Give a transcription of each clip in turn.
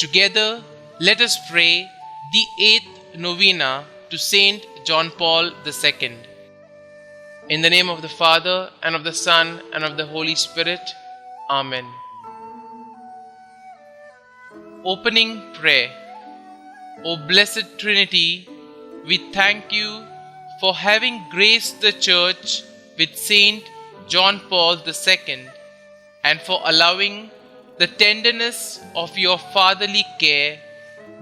Together, let us pray the 8th Novena to Saint John Paul II. In the name of the Father, and of the Son, and of the Holy Spirit. Amen. Opening Prayer. O Blessed Trinity, we thank you for having graced the Church with Saint John Paul II and for allowing the tenderness of your fatherly care,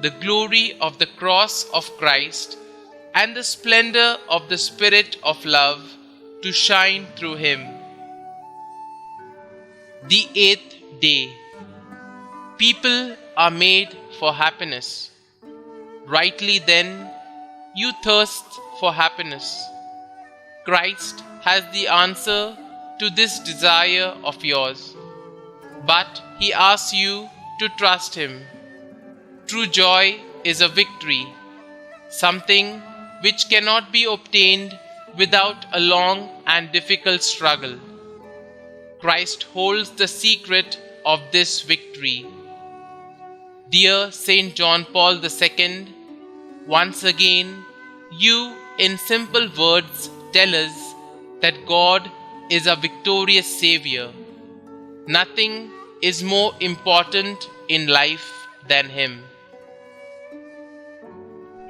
the glory of the cross of Christ, and the splendor of the Spirit of love to shine through him. The 8th day. People are made for happiness. Rightly then, you thirst for happiness. Christ has the answer to this desire of yours, but he asks you to trust him. True joy is a victory, something which cannot be obtained without a long and difficult struggle. Christ holds the secret of this victory. Dear Saint John Paul II, once again, you in simple words tell us that God is a victorious Savior. Nothing is more important in life than him.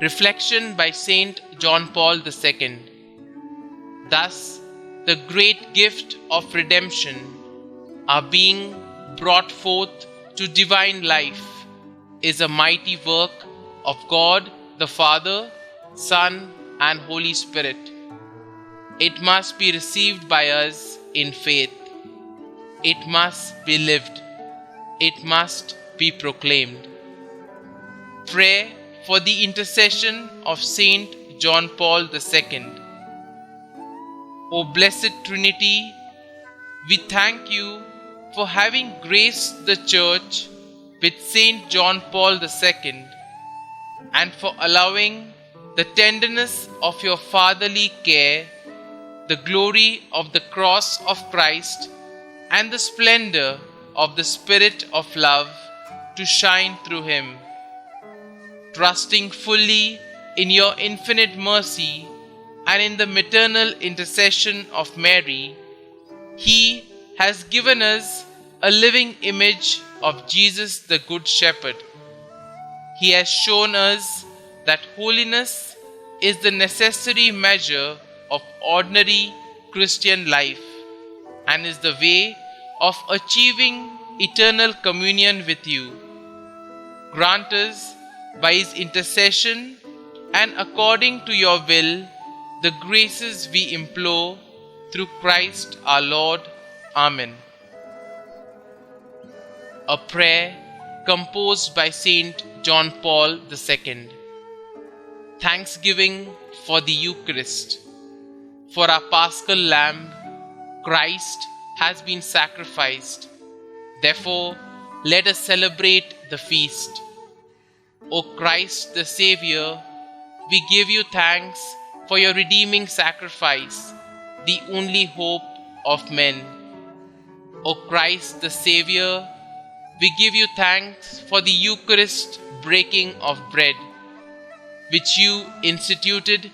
Reflection by Saint John Paul II. Thus, the great gift of redemption are being brought forth to divine life is a mighty work of God the Father, Son, and Holy Spirit. It must be received by us in faith. It must be lived. It must be proclaimed. Prayer for the intercession of Saint John Paul II. O Blessed Trinity, we thank you for having graced the Church with Saint John Paul II and for allowing the tenderness of your fatherly care, the glory of the cross of Christ, and the splendor of the Spirit of love to shine through him. Trusting fully in your infinite mercy and in the maternal intercession of Mary, he has given us a living image of Jesus the Good Shepherd. He has shown us that holiness is the necessary measure of ordinary Christian life and is the way of achieving eternal communion with you. Grant us, by his intercession and according to your will, the graces we implore through Christ our Lord. Amen. A prayer composed by Saint John Paul II. Thanksgiving for the Eucharist. For our Paschal Lamb, Christ has been sacrificed. Therefore, let us celebrate the feast. O Christ the Savior, we give you thanks for your redeeming sacrifice, the only hope of men. O Christ the Savior, we give you thanks for the Eucharist breaking of bread, which you instituted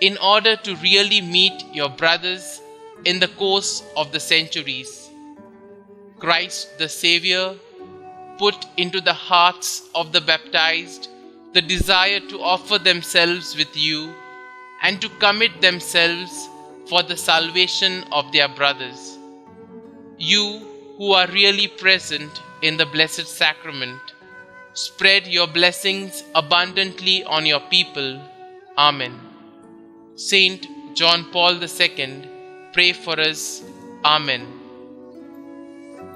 in order to really meet your brothers in the course of the centuries. Christ the Savior put into the hearts of the baptized the desire to offer themselves with you and to commit themselves for the salvation of their brothers. You who are really present in the Blessed Sacrament, spread your blessings abundantly on your people. Amen. Saint John Paul II, pray for us. Amen.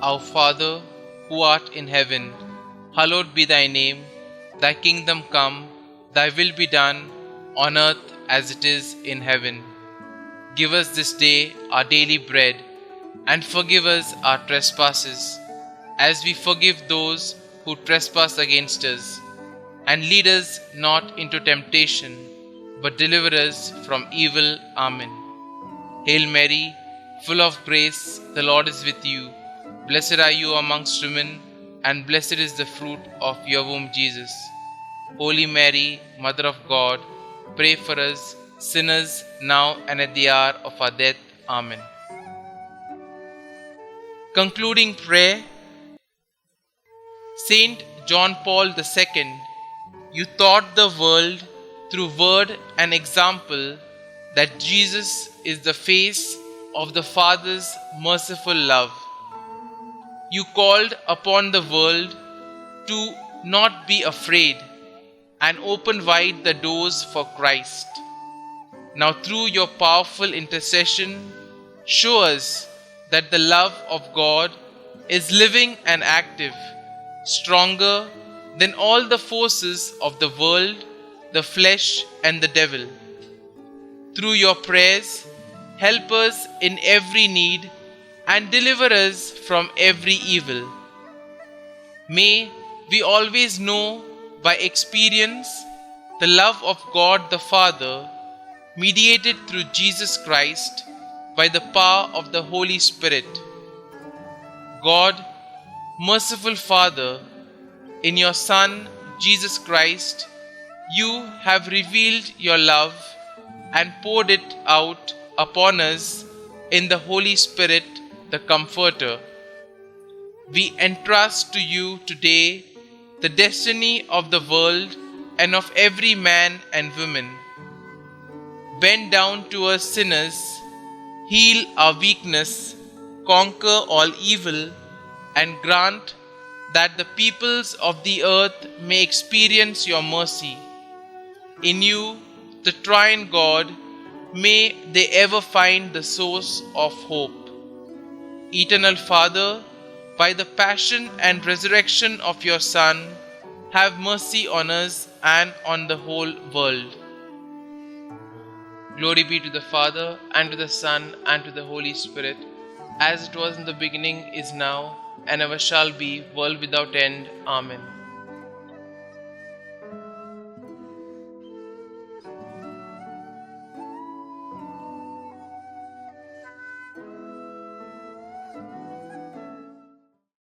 Our Father, who art in heaven, hallowed be thy name. Thy kingdom come, thy will be done, on earth as it is in heaven. Give us this day our daily bread, and forgive us our trespasses, as we forgive those who trespass against us. And lead us not into temptation, but deliver us from evil. Amen. Hail Mary, full of grace, the Lord is with you. Blessed are you amongst women, and blessed is the fruit of your womb, Jesus. Holy Mary, Mother of God, pray for us sinners now and at the hour of our death. Amen. Concluding prayer. Saint John Paul II, you taught the world through word and example that Jesus is the face of the Father's merciful love. You called upon the world to not be afraid and open wide the doors for Christ. Now, through your powerful intercession, show us that the love of God is living and active, stronger than all the forces of the world, the flesh, and the devil. Through your prayers, help us in every need and deliver us from every evil. May we always know by experience the love of God the Father, mediated through Jesus Christ by the power of the Holy Spirit. God, merciful Father, in your Son, Jesus Christ, you have revealed your love and poured it out upon us in the Holy Spirit, the Comforter. We entrust to you today the destiny of the world and of every man and woman. Bend down to us sinners, heal our weakness, conquer all evil, and grant that the peoples of the earth may experience your mercy. In you, the Triune God, may they ever find the source of hope. Eternal Father, by the passion and resurrection of your Son, have mercy on us and on the whole world. Glory be to the Father, and to the Son, and to the Holy Spirit, as it was in the beginning, is now, and ever shall be, world without end. Amen.